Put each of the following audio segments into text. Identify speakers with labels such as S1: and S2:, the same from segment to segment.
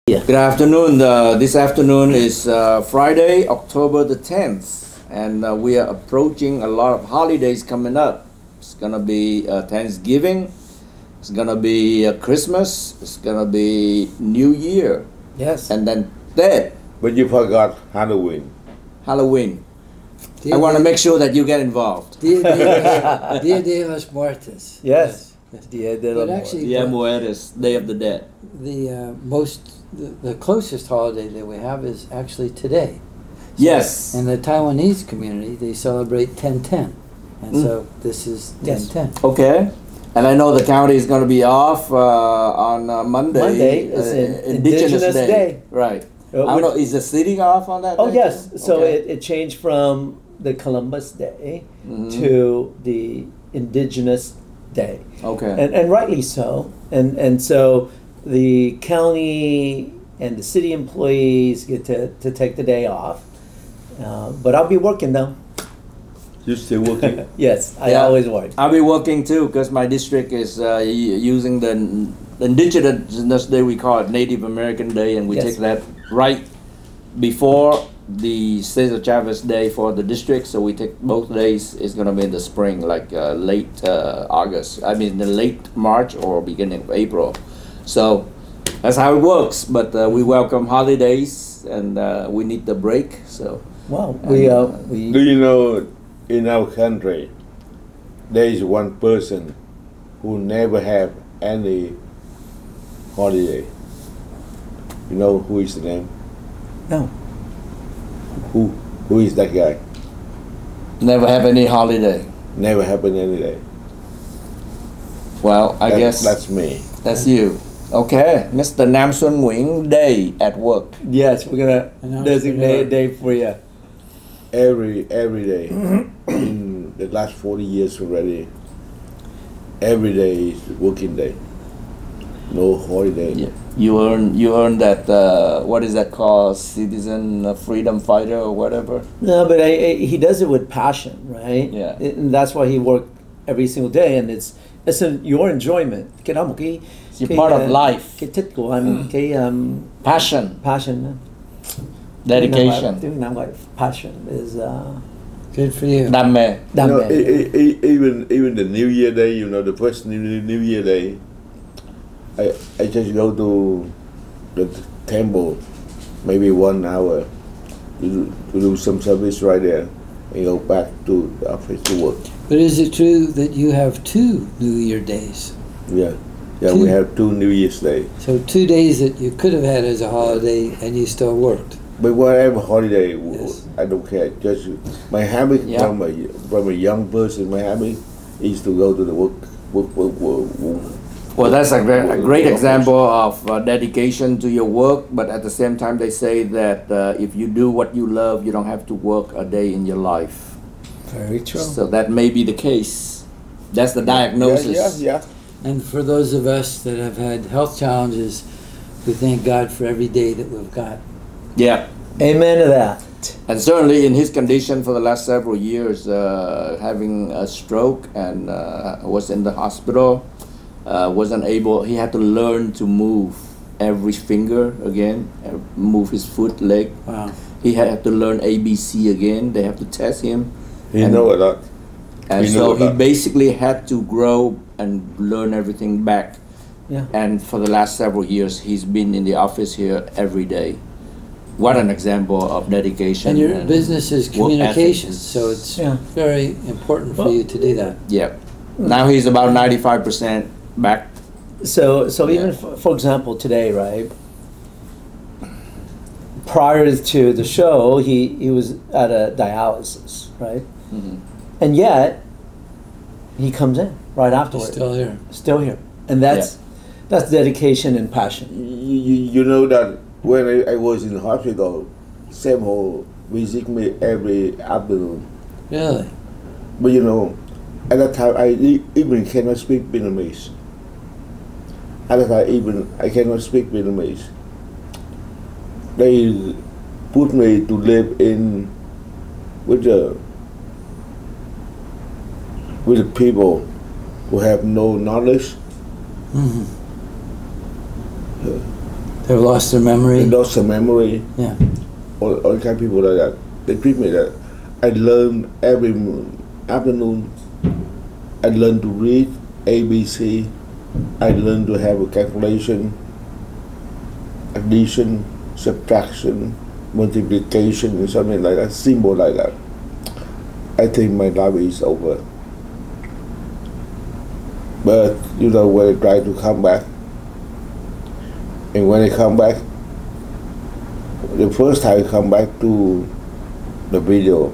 S1: Yeah.
S2: Good afternoon. This afternoon is Friday, October the 10th, and we are approaching a lot of holidays coming up. It's gonna be Thanksgiving, it's gonna be Christmas, it's gonna be New Year,
S1: Yes.
S2: and then that
S3: But you forgot Halloween.
S2: Halloween. I want to make sure that you get involved.
S4: Dia de los Muertos.
S1: Yes. Dia de
S4: But
S1: la
S4: actually,
S2: Dia Muertos, Day of the Dead.
S4: The closest holiday that we have is actually today.
S2: Yes.
S4: In the Taiwanese community, they celebrate 10/10, and so this is 10/10.
S2: Okay. And I know the county is going to be off on Monday.
S1: Monday is Indigenous Day.
S2: Right. I don't know, is the city off on that
S1: Oh,
S2: day?
S1: yes. So
S2: Okay.
S1: it changed from the Columbus Day
S2: Mhm.
S1: to the Indigenous Day.
S2: Okay.
S1: And rightly so. And so the county and the city employees get to take the day off. But I'll be working though.
S3: You still working?
S1: Yes, I
S2: Yeah.
S1: always work.
S2: I'll be working too because my district is using the Indigenous Day. We call it Native American Day, and we
S1: Yes.
S2: take that right before the Cesar Chavez Day for the district. So we take both days. It's going to be in the spring, like late August. I mean, the late March or beginning of April. So that's how it works. But we welcome holidays, and we need the break. So
S1: Well,
S3: Do you know in our country there is one person who never have any holiday? You know who is the name?
S1: no.
S3: Who is that guy?
S2: never have any holiday.
S3: Never happen any day.
S2: Well, I guess
S3: that's me.
S2: that's you. Okay, Mr. Nam Xuân Nguyễn Day at work.
S1: Yes, we're gonna
S4: Announce
S1: designate a
S4: the-
S1: day for you.
S3: Every day in the last 40 years already. Every day is working day. No holiday.
S2: Yeah. You earn that what is that called, citizen freedom fighter or whatever.
S1: No, but he does it with passion, right?
S2: Yeah.
S1: And that's why he worked every single day, and it's your enjoyment. Cái đó một
S2: It's part of life.
S1: Cái thích của anh, cái
S2: Passion,
S1: passion.
S2: dedication,
S1: Tiếng Nam gọi passion is
S4: Good for you.
S2: đam mê.
S3: You
S1: đam
S3: know,
S1: mê.
S3: even the New Year Day, you know, the first New Year Day, I just go to the temple, maybe 1 hour to do some service right there, and go back to the office to work.
S4: But is it true that you have 2 New Year days?
S3: Yeah, we
S4: Two.
S3: have 2 New Year's Day.
S4: So 2 days that you could have had as a holiday and you still worked.
S3: But whatever holiday,
S4: Yes.
S3: I don't care. Just my habit
S2: Yeah.
S3: from a young person, my habit is to go to the work.
S2: Well, that's a great example of dedication to your work, but at the same time they say that if you do what you love, you don't have to work a day in your life.
S4: Very true.
S2: So that may be the case. That's the diagnosis.
S3: Yeah.
S4: And for those of us that have had health challenges, we thank God for every day that we've got.
S2: Yeah.
S1: Amen to that.
S2: And certainly in his condition for the last several years, having a stroke and was in the hospital, wasn't able, he had to learn to move every finger again, move his foot, leg.
S4: Wow.
S2: He had to learn ABC again. They have to test him.
S3: He
S2: And-
S3: know a lot.
S2: And
S3: He
S2: so
S3: know
S2: he
S3: that.
S2: basically had to grow and learn everything back.
S1: Yeah.
S2: And for the last several years, he's been in the office here every day. What an example of dedication.
S4: And your business is
S2: work
S4: communications,
S2: ethics.
S4: so it's
S1: Yeah.
S4: very important for you to do that.
S2: Yeah. Now he's about 95% back.
S1: So even
S2: Yeah.
S1: for example today, right? Prior to the show, he was at a dialysis, right?
S2: Mhm.
S1: And yet he comes in right
S4: You're
S1: afterwards,
S4: still here.
S1: still here, and that's dedication and passion.
S3: You know that when I was in the hospital, Samuel visit me every afternoon.
S4: Really?
S3: But you know, at that time I even cannot speak Vietnamese. At that time I cannot speak Vietnamese. They put me to live in with the people who have no knowledge.
S4: Mhm. They've lost their memory.
S3: They lost their memory.
S4: Yeah.
S3: All kind of people like that. They treat me that. I learn every afternoon. I learn to read ABC. I learn to have a calculation, addition, subtraction, multiplication, and something like that, symbol like that. I think my life is over. But you know, when I try to come back, and when I come back, the first time I come back to the video,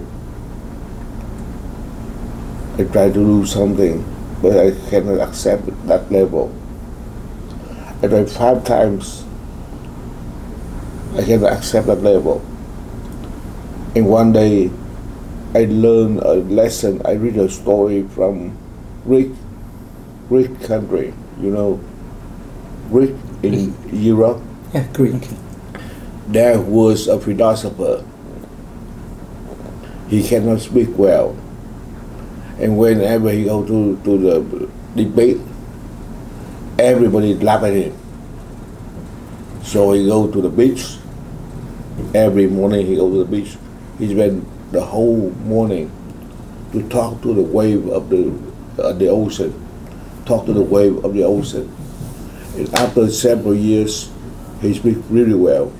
S3: I try to do something, but I cannot accept that level. I tried 5 times. I cannot accept that level. And one day, I learned a lesson. I read a story from rich country, you know, rich in Europe.
S1: Yeah, Greek.
S3: There was a philosopher. He cannot speak well. And whenever he go to the debate, everybody laugh at him. So he go to the beach. Every morning he go to the beach. He spend the whole morning to talk to the wave of the ocean. Talk to the wave of the ocean. And after several years, he speak really well.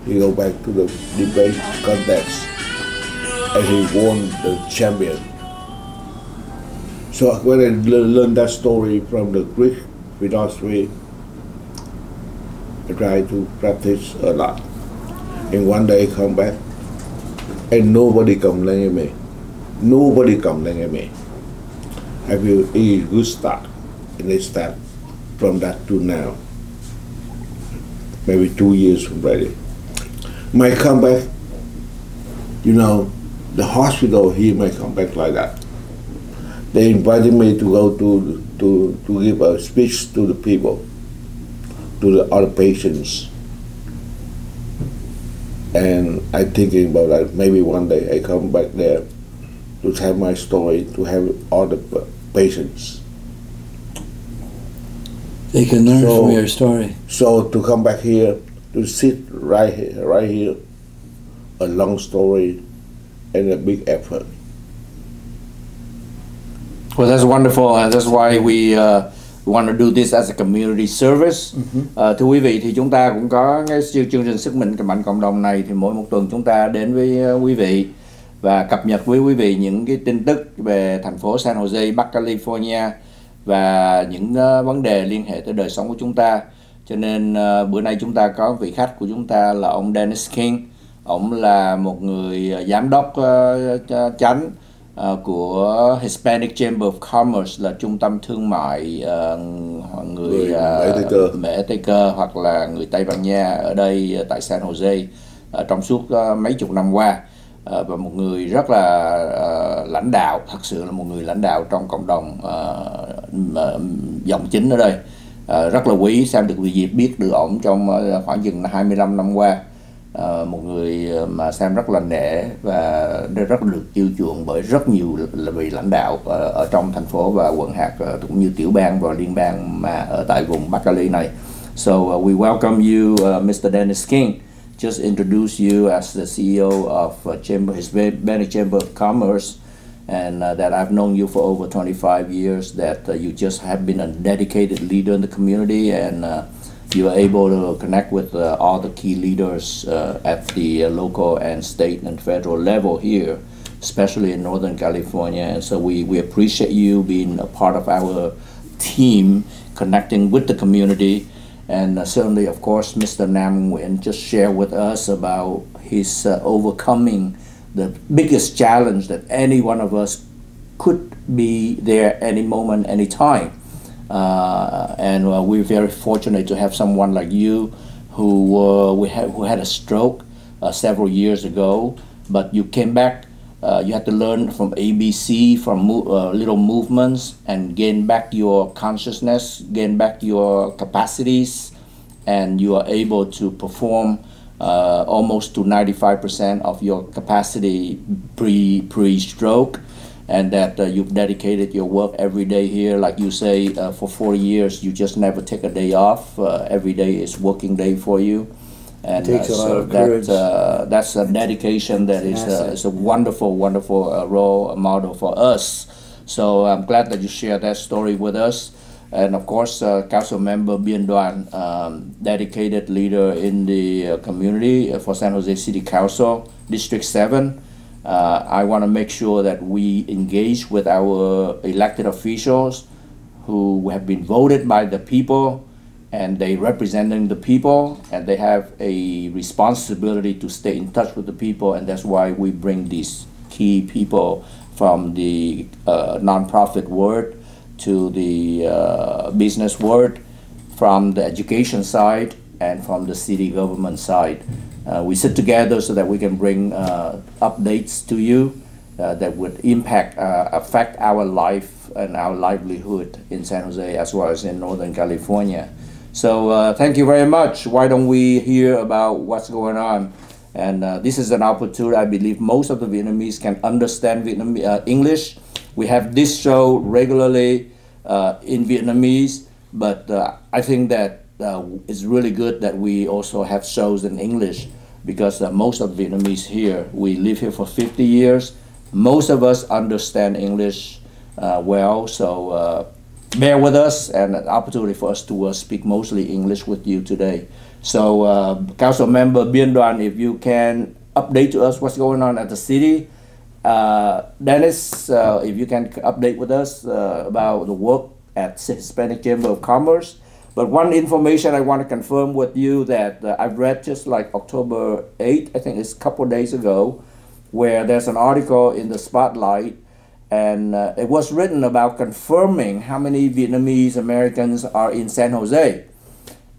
S3: He go back to the debate contest, and he won the champion. So when I learned that story from the Greek philosophy, I try to practice a lot. And one day I come back, and nobody complaining at me. Nobody complaining at me. I feel it is a good start. And I start from that to now. Maybe 2 years from ready. My comeback, you know, the hospital here may come back like that. They invited me to go to give a speech to the people, to the other patients. And I'm thinking about that. Maybe one day I come back there to tell my story, to have all the patients.
S4: They can learn from your story.
S3: So to come back here, to sit right here, a long story and a big effort.
S2: Well, that's wonderful, and that's why we want to do this as a community service. Thưa quý vị, thì chúng ta cũng có cái chương trình sức mạnh cộng đồng này, thì mỗi một tuần chúng ta đến với quý vị và cập nhật với quý vị những cái tin tức về thành phố San Jose, Bắc California và những vấn đề liên hệ tới đời sống của chúng ta. Cho nên bữa nay chúng ta có vị khách của chúng ta là ông Dennis King. Ông là một người giám đốc chánh của Hispanic Chamber of Commerce, là trung tâm thương mại người Mễ Tây Cơ hoặc là người Tây Ban Nha ở đây tại San Jose trong suốt mấy chục năm qua, và một người rất là lãnh đạo, thật sự là một người lãnh đạo trong cộng đồng dòng chính ở đây. Rất là quý Sam được dịp biết được ổng trong khoảng chừng 25 năm qua. Một người mà Sam rất là nể và rất được chiêu chuộng bởi rất nhiều vị lãnh đạo ở trong thành phố và quận hạt cũng như tiểu bang và liên bang mà ở tại vùng Bắc Cali này. So we welcome you, Mr. Dennis King. Just introduce you as the CEO of Hispanic Chamber of Commerce, and that I've known you for over 25 years, that you just have been a dedicated leader in the community, and you are able to connect with all the key leaders at the local and state and federal level here, especially in Northern California. And so we appreciate you being a part of our team, connecting with the community. And certainly, of course, Mr. Nam Nguyen just shared with us about his overcoming the biggest challenge that any one of us could be there any moment, any time. And we're very fortunate to have someone like you who had a stroke several years ago, but you came back. You had to learn from ABC, from little movements, and gain back your consciousness, gain back your capacities, and you are able to perform almost to 95% of your capacity pre-stroke. and that you've dedicated your work every day here. Like you say, for 40 years, you just never take a day off. Every day is working day for you. And
S4: Takes a lot of courage.
S2: that's a dedication that is a wonderful, wonderful role model for us. So I'm glad that you shared that story with us. And of course, Council Member Bien Duan, dedicated leader in the community for San Jose City Council, District 7. I want to make sure that we engage with our elected officials who have been voted by the people, and they representing the people, and they have a responsibility to stay in touch with the people, and that's why we bring these key people from the nonprofit world to the business world, from the education side and from the city government side. We sit together so that we can bring updates to you that would affect our life and our livelihood in San Jose as well as in Northern California. So thank you very much. Why don't we hear about what's going on? And this is an opportunity. I believe most of the Vietnamese can understand English. We have this show regularly in Vietnamese, but I think that it's really good that we also have shows in English, because most of Vietnamese here, we live here for 50 years. Most of us understand English well, so bear with us, and an opportunity for us to speak mostly English with you today. So Council Member Bien Duan, if you can update to us what's going on at the city. Dennis, if you can update with us about the work at Hispanic Chamber of Commerce. But one information I want to confirm with you that I've read just like October 8th, I think it's a couple of days ago, where there's an article in the Spotlight, and it was written about confirming how many Vietnamese Americans are in San Jose.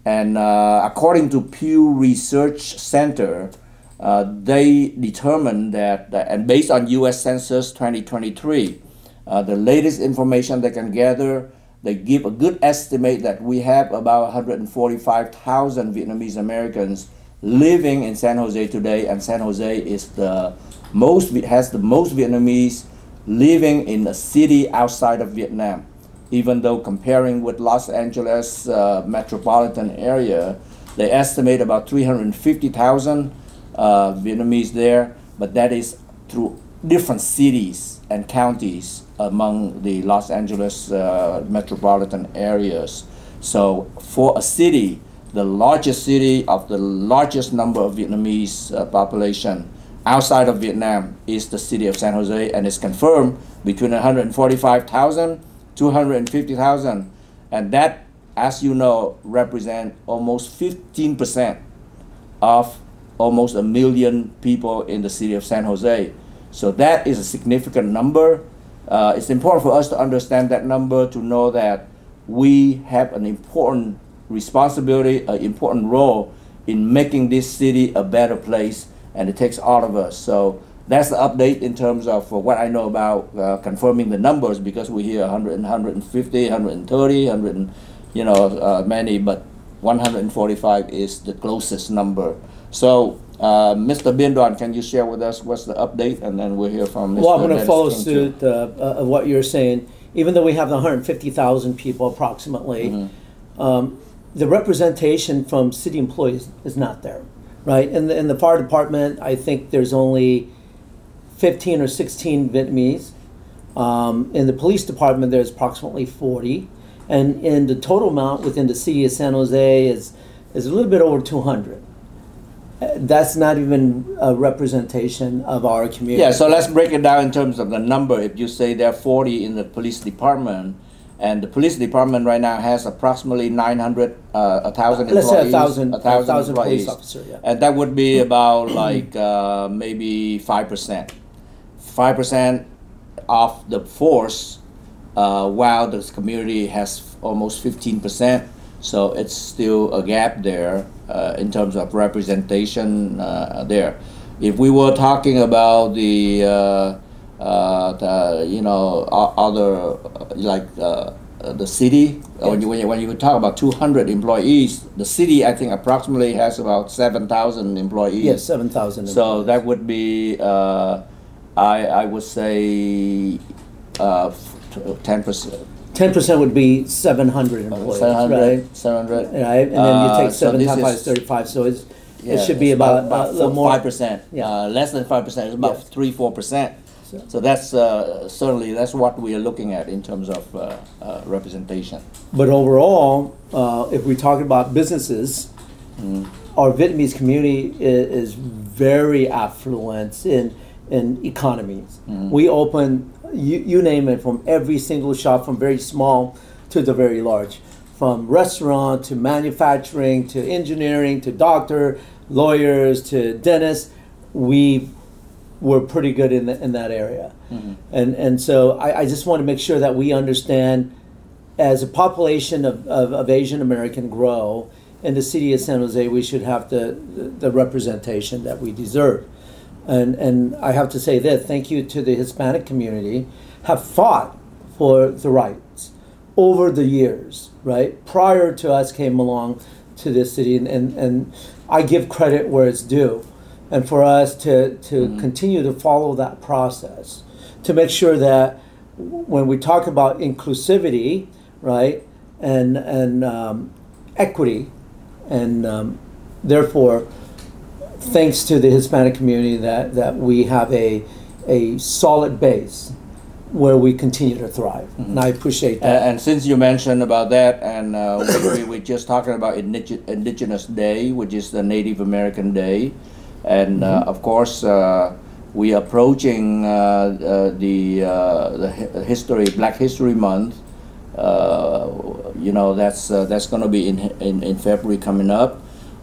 S2: And according to Pew Research Center, they determined that, and based on U.S. Census 2023, the latest information they can gather, they give a good estimate that we have about 145,000 Vietnamese Americans living in San Jose today, and San Jose is has the most Vietnamese living in a city outside of Vietnam. Even though comparing with Los Angeles metropolitan area, they estimate about 350,000 Vietnamese there, but that is through different cities and counties among the Los Angeles metropolitan areas. So for a city, the largest city of the largest number of Vietnamese population outside of Vietnam is the city of San Jose, and it's confirmed between 145,000 to 150,000, and that, as you know, represent almost 15% of almost 1 million people in the city of San Jose. So that is a significant number. It's important for us to understand that number, to know that we have an important responsibility, an important role in making this city a better place, and it takes all of us. So that's the update in terms of what I know about confirming the numbers, because we hear 100, 150, 130, 100, many, but 145 is the closest number. So, Mr. Bien Duan, can you share with us what's the update, and then we'll hear from Mr.
S1: Well, I'm going to follow
S2: Dennis
S1: suit of what you're saying. Even though we have the 150,000 people approximately, the representation from city employees is not there, right? In the fire department, I think there's only 15 or 16 Vietnamese. In the police department, there's approximately 40. And in the total amount within the city of San Jose is a little bit over 200. That's not even a representation of our community.
S2: Yeah, so let's break it down in terms of the number. If you say there are 40 in the police department, and the police department right now has approximately 900, 1,000 employees.
S1: Let's say 1,000
S2: employees.
S1: police officers, yeah.
S2: And that would be about like maybe 5%. 5% of the force, while the community has almost 15%. So it's still a gap there in terms of representation there. If we were talking about the other, like the city, yes. when you talk about 200 employees, the city, I think, approximately has about 7,000 employees.
S1: Yes, 7,000.
S2: So that would be, I would say, 10%.
S1: 10% would be 700 employees,
S2: 700,
S1: right?
S2: 700.
S1: Right, and then you take
S2: So
S1: 7
S2: this
S1: times 5
S2: is-
S1: is 35, so it
S2: Yeah,
S1: should be
S2: it's
S1: about a little more.
S2: 5%.
S1: Yeah.
S2: Less than 5%. It's about
S1: Yes.
S2: 3-4%. So that's certainly that's what we are looking at in terms of representation.
S1: But overall, if we talk about businesses, our Vietnamese community is very affluent in economies. We open, you name it, from every single shop, from very small to the very large, from restaurant to manufacturing to engineering to doctor, lawyers to dentists. We're pretty good in that area. And so I just want to make sure that we understand, as a population of Asian American grow in the city of San Jose, we should have the representation that we deserve. And I have to say this, thank you to the Hispanic community, have fought for the rights over the years, right? Prior to us came along to this city, and I give credit where it's due. And for us to continue to follow that process, to make sure that when we talk about inclusivity, right, and equity, and therefore, thanks to the Hispanic community, that we have a solid base where we continue to thrive. And I appreciate that.
S2: And since you mentioned about that, and we're just talking about Indigenous Day, which is the Native American Day. And of course, we are approaching the Black History Month. You know, that's going to be in February coming up.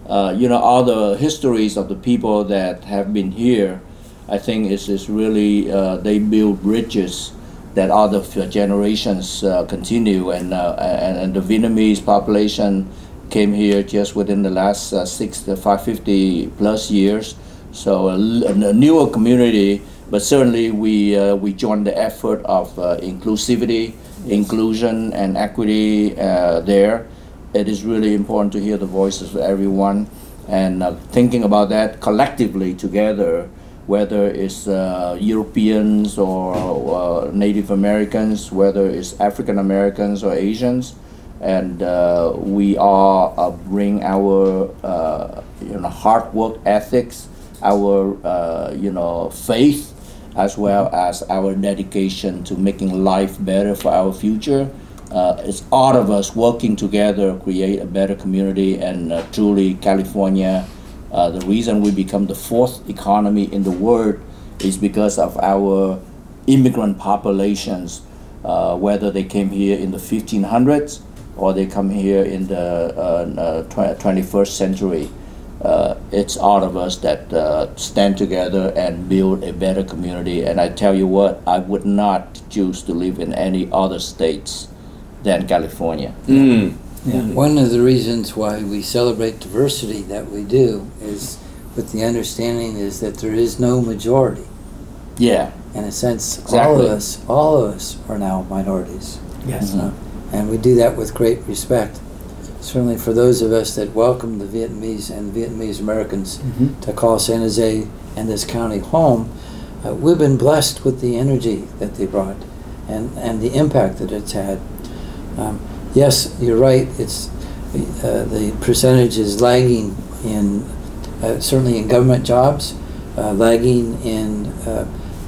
S2: You know, all the histories of the people that have been here, I think is really they build bridges that other generations continue, and the Vietnamese population came here just within the last 50 plus years. So a newer community, but certainly we join the effort of inclusivity, inclusion, and equity there. It is really important to hear the voices of everyone, and thinking about that collectively together, whether it's Europeans or Native Americans, whether it's African Americans or Asians. And we all bring our hard work ethics, our faith, as well as our dedication to making life better for our future. It's all of us working together create a better community, and truly California, the reason we become the 4th economy in the world is because of our immigrant populations, whether they came here in the 1500s or they come here in the 21st century. It's all of us that stand together and build a better community. And I tell you what, I would not choose to live in any other states than California.
S4: Yeah. One of the reasons why we celebrate diversity that we do is with the understanding is that there is no majority.
S2: Yeah.
S4: In a sense,
S2: Exactly.
S4: all of us are now minorities.
S1: Yes.
S4: And we do that with great respect. Certainly for those of us that welcome the Vietnamese and Vietnamese Americans to call San Jose and this county home, we've been blessed with the energy that they brought and the impact that it's had. Yes, you're right, it's the percentage is lagging in certainly in government jobs, lagging in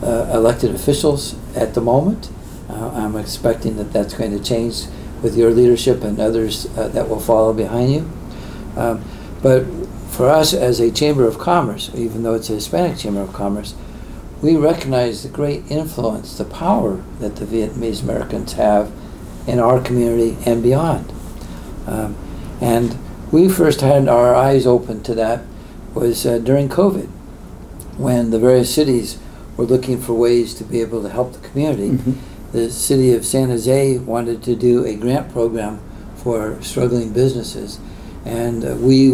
S4: elected officials at the moment. I'm expecting that that's going to change with your leadership and others that will follow behind you. But for us as a Chamber of Commerce, even though it's a Hispanic Chamber of Commerce, we recognize the great influence, the power that the Vietnamese Americans have in our community and beyond. And we first had our eyes open to that was during COVID, when the various cities were looking for ways to be able to help the community. The city of San Jose wanted to do a grant program for struggling businesses, and we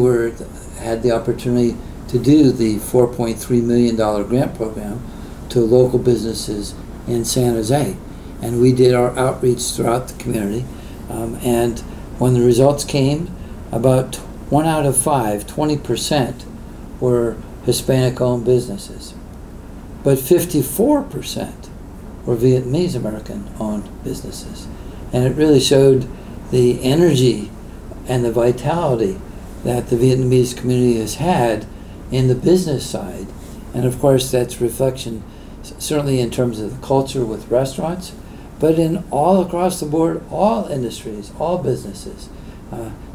S4: had the opportunity to do the $4.3 million grant program to local businesses in San Jose. And we did our outreach throughout the community, and when the results came, about 1 out of 5, 20%, were Hispanic-owned businesses, but 54% were Vietnamese American-owned businesses. And it really showed the energy and the vitality that the Vietnamese community has had in the business side. And of course, that's reflection certainly in terms of the culture with restaurants, but in all across the board, all industries, all businesses.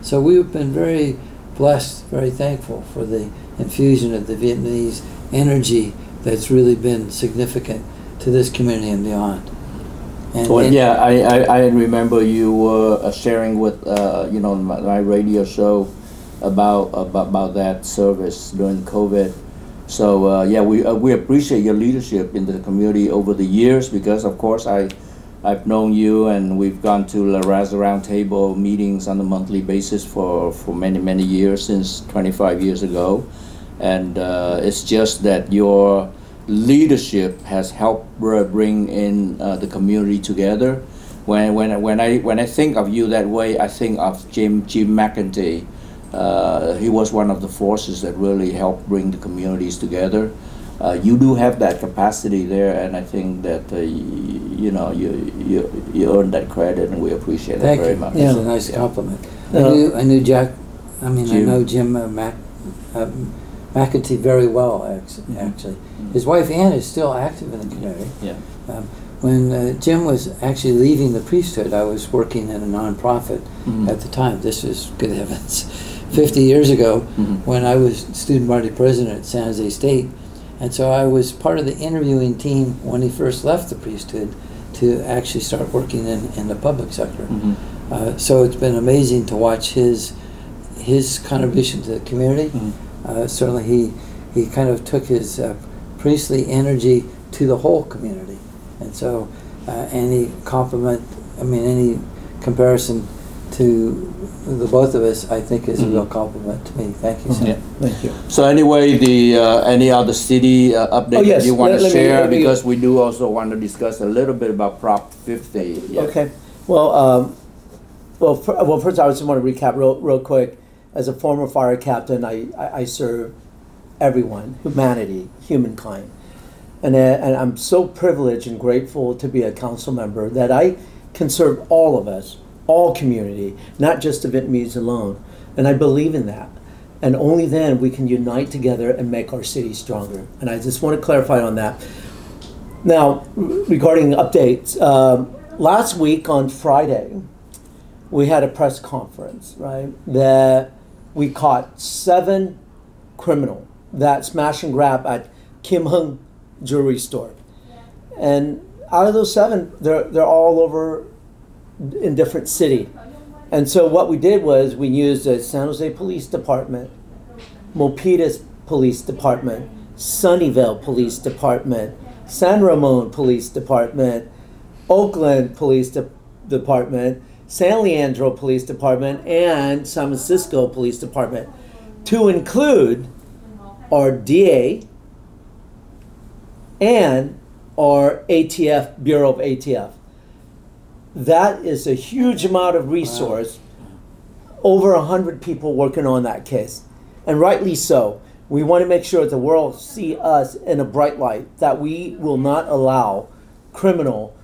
S4: So we've been very blessed, very thankful for the infusion of the Vietnamese energy that's really been significant to this community and beyond.
S2: Well, yeah, I remember you were sharing with you know, my radio show about that service during COVID. So yeah, we appreciate your leadership in the community over the years, because of course I've known you, and we've gone to La Raza Roundtable meetings on a monthly basis for many years, since 25 years ago, and it's just that your leadership has helped bring in the community together. When I think of you that way, I think of Jim McEntee. He was one of the forces that really helped bring the communities together. You do have that capacity there, and I think that you know, you earned that credit, and we appreciate it very much.
S4: That's a nice compliment. I knew Jack. I mean, Jim. I know Jim McEntee very well. Actually, his wife Ann is still active in the community.
S2: Yeah.
S4: When Jim was actually leaving the priesthood, I was working in a nonprofit at the time. This was, good heavens, 50 years ago, when I was student body president at San Jose State. And so I was part of the interviewing team when he first left the priesthood to actually start working in the public sector. So it's been amazing to watch his contribution to the community. Certainly he kind of took his priestly energy to the whole community. And so any compliment, I mean, any comparison to the both of us, I think, is a real compliment to me. Thank you, sir.
S2: Yeah.
S1: Thank you.
S2: So anyway, the any other city update that you want to share? Because we do also want to discuss a little bit about Prop 50. Yeah.
S1: Okay. Well, first I just want to recap real quick. As a former fire captain, I serve everyone, humankind. And I'm so privileged and grateful to be a council member that I can serve all of us, all community, not just the Vietnamese alone. And I believe in that. And only then we can unite together and make our city stronger. And I just want to clarify on that. Now, regarding updates, last week on Friday, we had a press conference, right, that we caught 7 criminals that smash and grab at Kim Hung jewelry store. And out of those 7, they're all over in different city. And so what we did was we used the San Jose Police Department, Milpitas Police Department, Sunnyvale Police Department, San Ramon Police Department, Oakland Police Department, San Leandro Police Department, and San Francisco Police Department, to include our DA and our ATF, Bureau of ATF. That is a huge amount of resource. Wow. Over 100 people working on that case. And rightly so. We want to make sure that the world see us in a bright light, that we will not allow criminal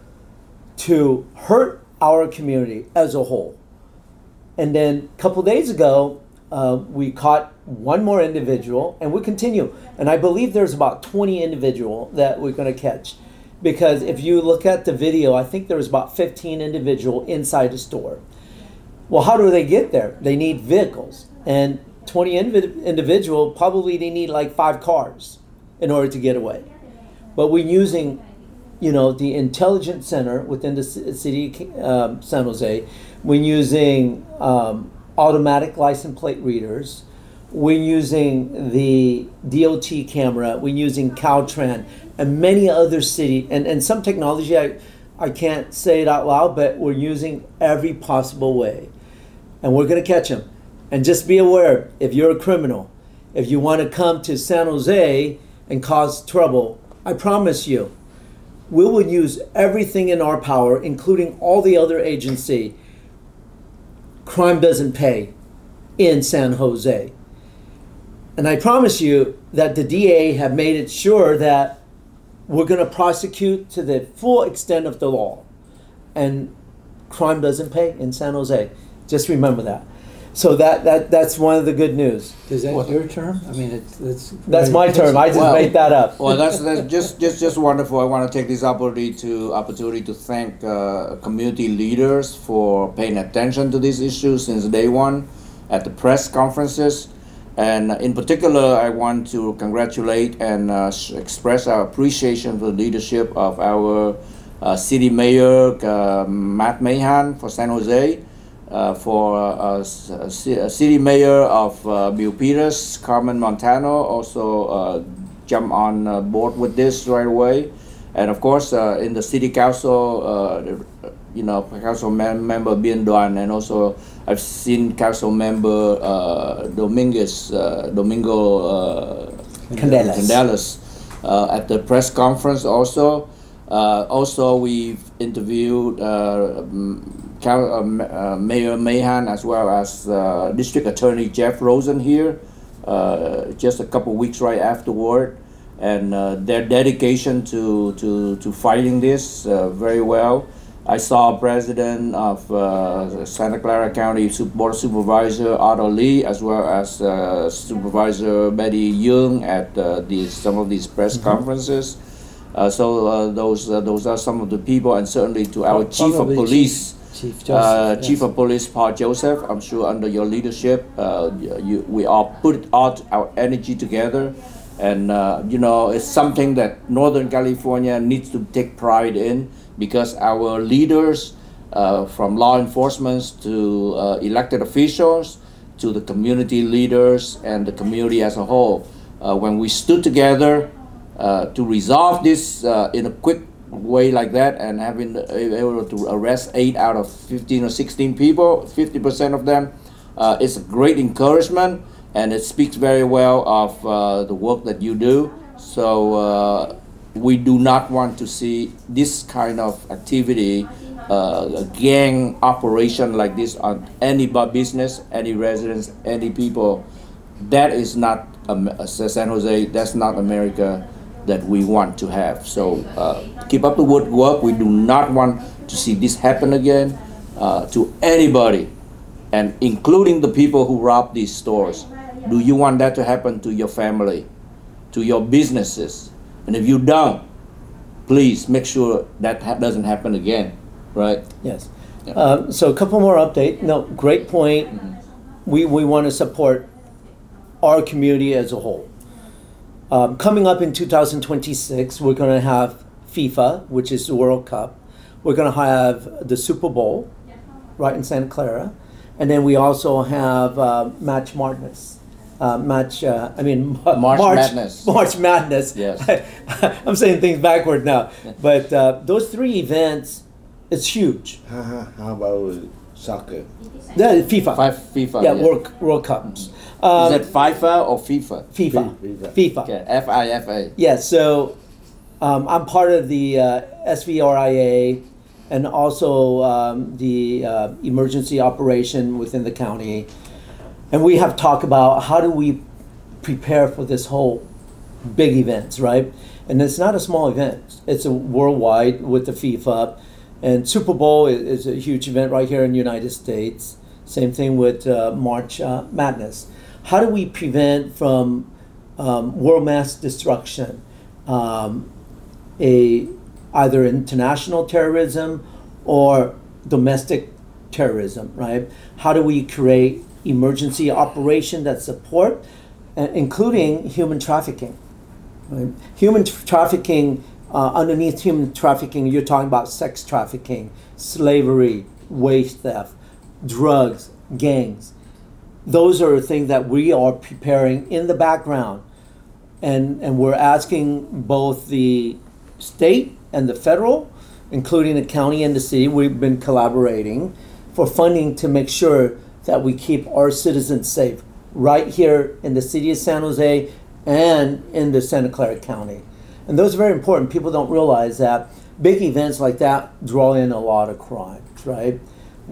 S1: to hurt our community as a whole. And then a couple days ago, we caught one more individual, and we continue. And I believe there's about 20 individuals that we're going to catch. Because if you look at the video, I think there was about 15 individuals inside the store. Well, how do they get there? They need vehicles. And 20 individuals, probably they need like 5 cars in order to get away. But we're using, you know, the intelligence center within the city of San Jose. We're using automatic license plate readers. We're using the DOT camera. We're using Caltrans and many other cities. And some technology, I can't say it out loud, but we're using every possible way. And we're going to catch them. And just be aware, if you're a criminal, if you want to come to San Jose and cause trouble, I promise you, we will use everything in our power, including all the other agency. Crime doesn't pay in San Jose. And I promise you that the DA have made it sure that we're going to prosecute to the full extent of the law. And crime doesn't pay in San Jose. Just remember that. So that's one of the good news.
S4: Is that your term? I mean,
S1: That's my term. I just made that up.
S2: Well, that's just wonderful. I want to take this opportunity to thank community leaders for paying attention to these issues since day one at the press conferences. And in particular, I want to congratulate and express our appreciation for the leadership of our City Mayor, Matt Mahan for San Jose, for City Mayor of Milpitas, Carmen Montano, also jumped on board with this right away. And of course, in the City Council, Council member Bien Duan, and also I've seen Council member Domingo Candelas at the press conference also. Also, we've interviewed Mayor Mahan as well as District Attorney Jeff Rosen here just a couple weeks right afterward, and their dedication to fighting this very well. I saw President of Santa Clara County Board of Supervisor Otto Lee, as well as Supervisor Betty Young at some of these press conferences. So those are some of the people, and certainly to our Chief of Police, Chief of Police Paul Joseph. I'm sure under your leadership, we all put out our energy together, and it's something that Northern California needs to take pride in, because our leaders, from law enforcement to elected officials to the community leaders and the community as a whole, when we stood together to resolve this in a quick way like that, and having able to arrest 8 out of 15 or 16 people, 50% of them, it's a great encouragement, and it speaks very well of the work that you do. So we do not want to see this kind of activity, a gang operation like this on any business, any residents, any people. That is not San Jose, that's not America that we want to have. So keep up the good work. We do not want to see this happen again to anybody, and including the people who rob these stores. Do you want that to happen to your family, to your businesses? And if you don't, please make sure that doesn't happen again, right?
S1: Yes. Yeah. So a couple more updates. No, great point. We want to support our community as a whole. Coming up in 2026, we're going to have FIFA, which is the World Cup. We're going to have the Super Bowl, right in Santa Clara. And then we also have March Madness. March Madness. March Madness.
S2: Yes.
S1: I'm saying things backward now. But those three events, it's huge.
S3: How about soccer?
S1: Yeah, FIFA.
S2: FIFA.
S1: Yeah, World Cups.
S2: Is that FIFA or FIFA?
S1: FIFA.
S2: Okay, FIFA.
S1: Yeah, so I'm part of the SVRIA and also the emergency operation within the county. And we have talked about how do we prepare for this whole big events, right? And it's not a small event. It's a worldwide with the FIFA. And Super Bowl is a huge event right here in the United States. Same thing with March Madness. How do we prevent from world mass destruction, either international terrorism or domestic terrorism, right? How do we create emergency operation that support, including human trafficking? Right? Human trafficking, underneath human trafficking, you're talking about sex trafficking, slavery, wage theft, drugs, gangs. Those are things that we are preparing in the background. And we're asking both the state and the federal, including the county and the city, we've been collaborating for funding to make sure that we keep our citizens safe right here in the city of San Jose and in the Santa Clara County. And those are very important. People don't realize that big events like that draw in a lot of crimes, right?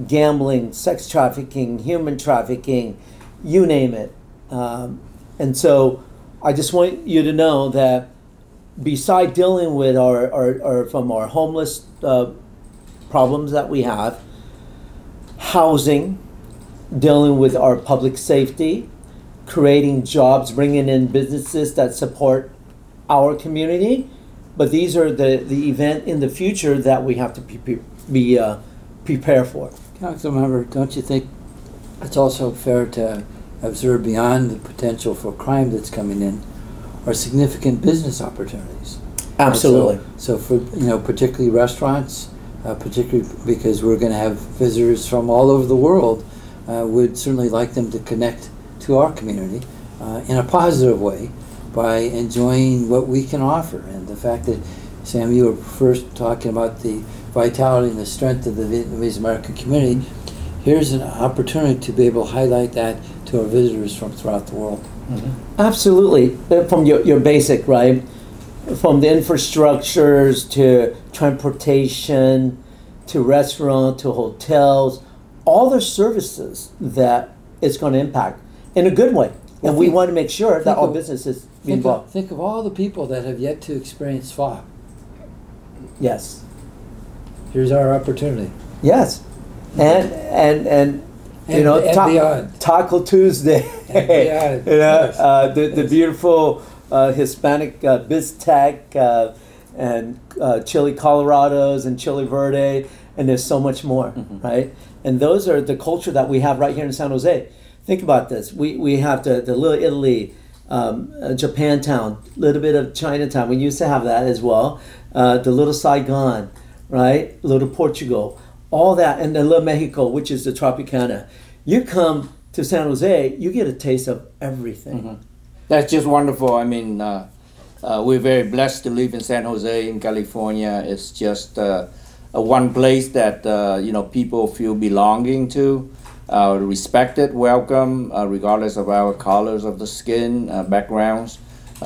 S1: Gambling, sex trafficking, human trafficking, you name it. And so I just want you to know that beside dealing with our homeless problems that we have, housing, dealing with our public safety, creating jobs, bringing in businesses that support our community. But these are the event in the future that we have to be prepared for.
S4: Councilmember, don't you think it's also fair to observe beyond the potential for crime that's coming in are significant business opportunities?
S1: Absolutely.
S4: So for, particularly restaurants, particularly because we're going to have visitors from all over the world, would certainly like them to connect to our community in a positive way by enjoying what we can offer. And the fact that, Sam, you were first talking about the vitality and the strength of the Vietnamese American community, here's an opportunity to be able to highlight that to our visitors from throughout the world.
S1: Mm-hmm. Absolutely. From your basic, right? From the infrastructures to transportation to restaurant to hotels, all the services that it's going to impact in a good way. And we want to make sure that our businesses be involved.
S4: Think of all the people that have yet to experience spa.
S1: Yes.
S4: Here's our opportunity.
S1: Yes. And
S4: beyond.
S1: Taco Tuesday.
S4: And beyond.
S1: Yes. The
S4: Yes.
S1: beautiful Hispanic Bistec and Chili Colorados and Chili Verde, and there's so much more, right? And those are the culture that we have right here in San Jose. Think about this. We have the Little Italy, Japantown, a little bit of Chinatown. We used to have that as well. The Little Saigon, right? Little Portugal, all that, and the Little Mexico, which is the Tropicana. You come to San Jose, you get a taste of everything.
S2: Mm-hmm. That's just wonderful. I mean, we're very blessed to live in San Jose in California. It's just a one place that people feel belonging to. Respected, welcome, regardless of our colors of the skin, backgrounds.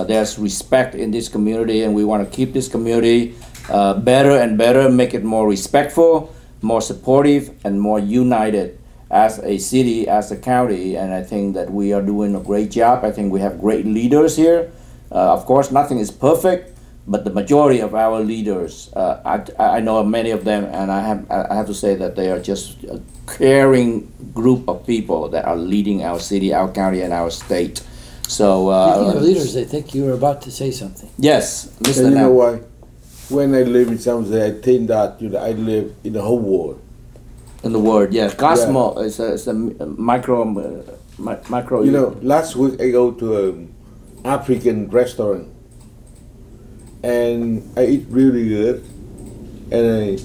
S2: There's respect in this community, and we want to keep this community better and better, make it more respectful, more supportive, and more united as a city, as a county. And I think that we are doing a great job. I think we have great leaders here. Of course, nothing is perfect, but the majority of our leaders, I know many of them, and I have to say that they are just a caring group of people that are leading our city, our county, and our state. So,
S4: speaking of leaders, I think you were about to say something.
S2: Yes, Mr.
S3: And you know why? When I live in San Jose, I think that I live in the whole world.
S2: In the world, yes. Cosmo is a micro.
S3: Last week I go to an African restaurant, and I eat really good, and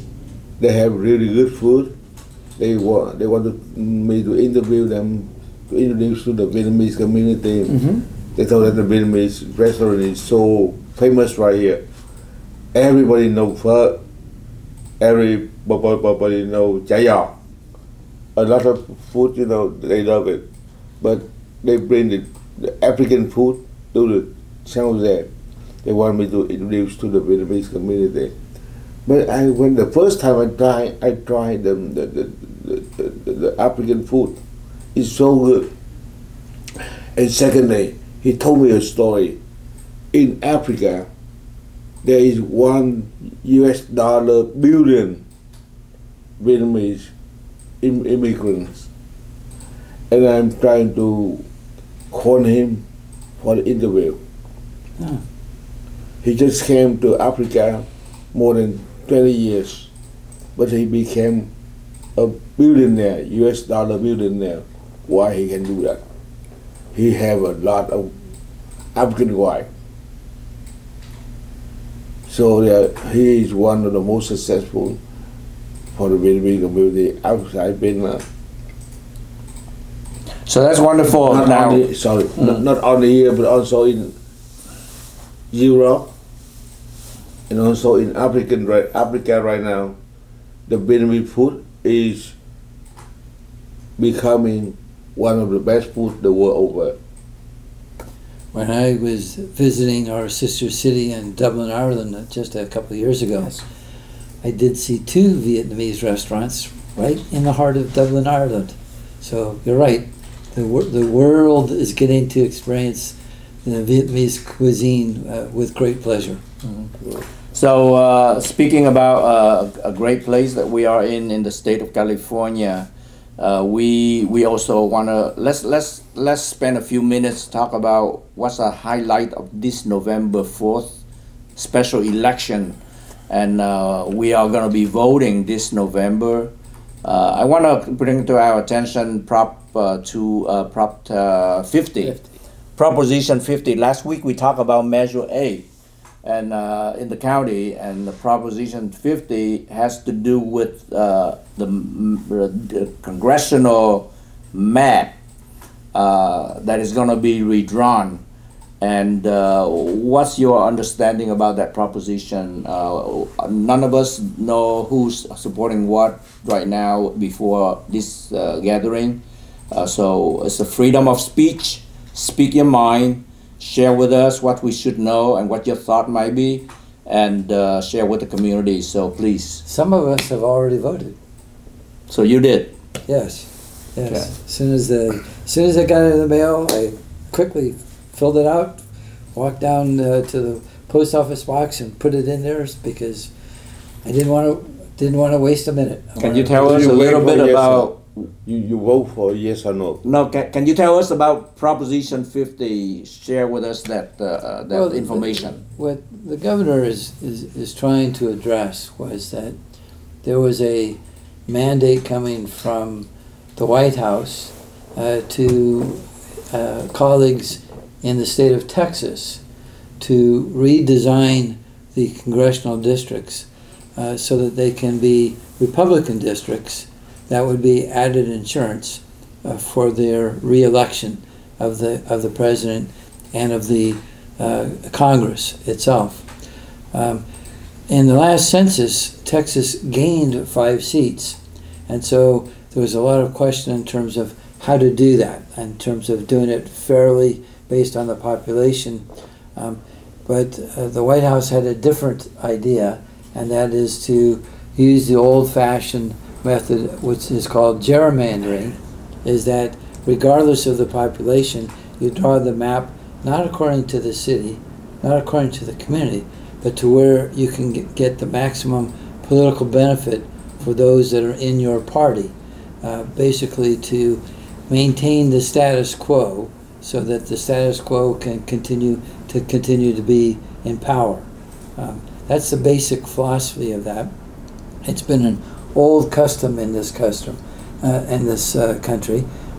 S3: they have really good food. They wanted me to interview them, to introduce to the Vietnamese community.
S1: Mm-hmm.
S3: They thought that the Vietnamese restaurant is so famous right here. Everybody knows pho. Everybody knows chả giò. A lot of food, they love it. But they bring the African food to the San Jose. They want me to introduce to the Vietnamese community. But when the first time I tried the African food. It's so good. And secondly, he told me a story. In Africa, there is $1 billion Vietnamese immigrants, and I'm trying to call him for the interview. He just came to Africa more than 20 years, but he became a billionaire, $1 billionaire. Why he can do that? He have a lot of African wives. So he is one of the most successful for the Vietnamese community outside Vietnam.
S2: So that's wonderful.
S3: Not only here, but also in Europe and also in Africa right now. The Vietnamese food is becoming one of the best food the world over.
S4: When I was visiting our sister city in Dublin, Ireland, just a couple of years ago, I did see 2 Vietnamese restaurants right in the heart of Dublin, Ireland. So you're right, the world is getting to experience the Vietnamese cuisine with great pleasure.
S2: So speaking about a great place that we are in the state of California, we also want to let's spend a few minutes to talk about what's a highlight of this November 4th special election, and we are going to be voting this November. I want to bring to our attention Prop 50. Proposition 50. Last week we talked about Measure A, and in the county, and the Proposition 50 has to do with the congressional map that is going to be redrawn. And what's your understanding about that proposition? None of us know who's supporting what right now before this gathering. So it's a freedom of speech. Speak your mind. Share with us what we should know and what your thought might be, and share with the community. So please.
S4: Some of us have already voted.
S2: So you did?
S4: Yes. Yes.
S2: Okay.
S4: As soon as I got it in the mail, I quickly filled it out, walked down to the post office box and put it in there because I didn't want to waste a minute.
S2: Can you tell us a little bit about?
S3: You vote for yes or no?
S2: No. Can you tell us about Proposition 50? Share with us that information.
S4: What the governor is trying to address was that there was a mandate coming from the White House to colleagues in the state of Texas to redesign the congressional districts so that they can be Republican districts that would be added insurance for their re-election of the president and of the Congress itself. In the last census, Texas gained 5 seats, and so there was a lot of question in terms of how to do that, in terms of doing it fairly based on the population. But the White House had a different idea, and that is to use the old-fashioned method, which is called gerrymandering, is that regardless of the population, you draw the map not according to the city, not according to the community, but to where you can get the maximum political benefit for those that are in your party, basically to maintain the status quo so that the status quo can continue to be in power. That's the basic philosophy of that. It's been an old custom in this country.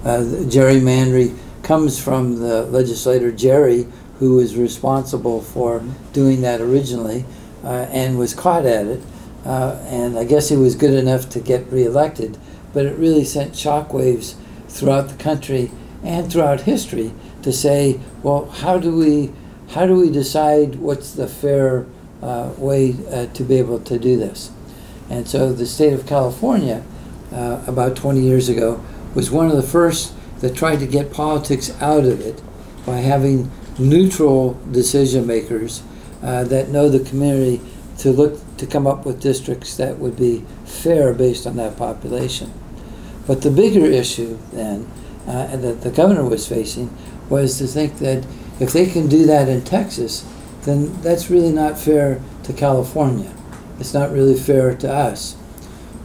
S4: Gerrymandering comes from the legislator Jerry, who was responsible for doing that originally and was caught at it. And I guess he was good enough to get reelected, but it really sent shockwaves throughout the country and throughout history to say, well, how do we decide what's the fair way to be able to do this? And so the state of California, about 20 years ago, was one of the first that tried to get politics out of it by having neutral decision makers that know the community to come up with districts that would be fair based on that population. But the bigger issue then, that the governor was facing, was to think that if they can do that in Texas, then that's really not fair to California. It's not really fair to us.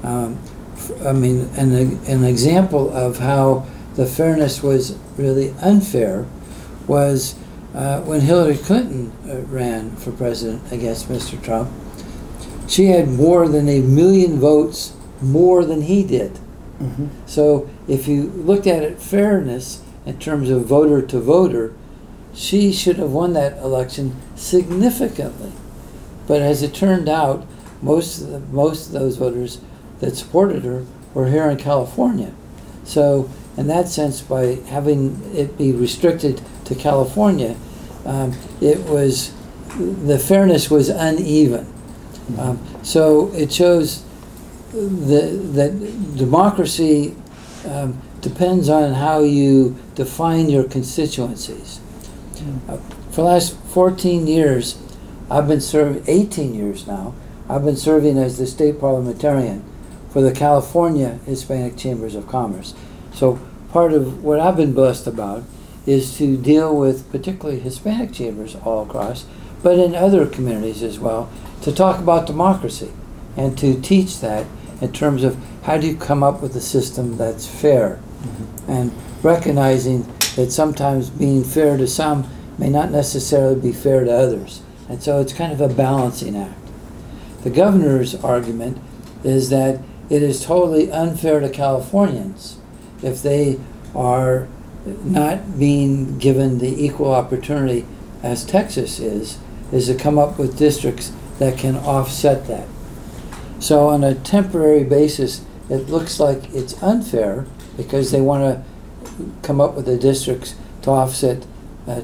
S4: I mean, an example of how the fairness was really unfair was when Hillary Clinton ran for president against Mr. Trump. She had more than 1 million votes more than he did. Mm-hmm. So if you looked at it fairness in terms of voter to voter, she should have won that election significantly. But as it turned out, most of those voters that supported her were here in California. So in that sense, by having it be restricted to California, the fairness was uneven. So it shows that democracy depends on how you define your constituencies. For the last 14 years, I've been serving, 18 years now, I've been serving as the state parliamentarian for the California Hispanic Chambers of Commerce. So part of what I've been blessed about is to deal with particularly Hispanic chambers all across, but in other communities as well, to talk about democracy and to teach that in terms of how do you come up with a system that's fair, and recognizing that sometimes being fair to some may not necessarily be fair to others. And so it's kind of a balancing act. The governor's argument is that it is totally unfair to Californians if they are not being given the equal opportunity as Texas is to come up with districts that can offset that. So on a temporary basis, it looks like it's unfair because they want to come up with the districts to offset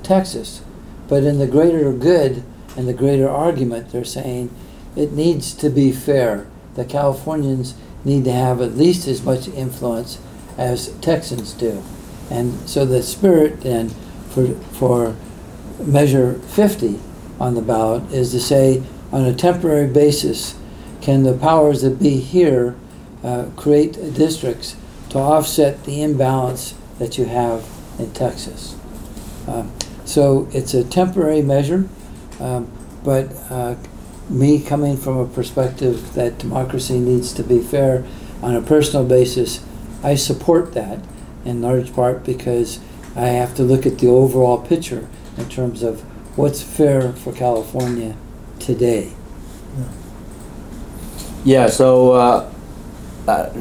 S4: Texas. But in the greater good and the greater argument, they're saying it needs to be fair. The Californians need to have at least as much influence as Texans do. And so the spirit then for Measure 50 on the ballot is to say, on a temporary basis, can the powers that be here create districts to offset the imbalance that you have in Texas. So it's a temporary measure, but me coming from a perspective that democracy needs to be fair on a personal basis, I support that in large part because I have to look at the overall picture in terms of what's fair for California today.
S2: Yeah, so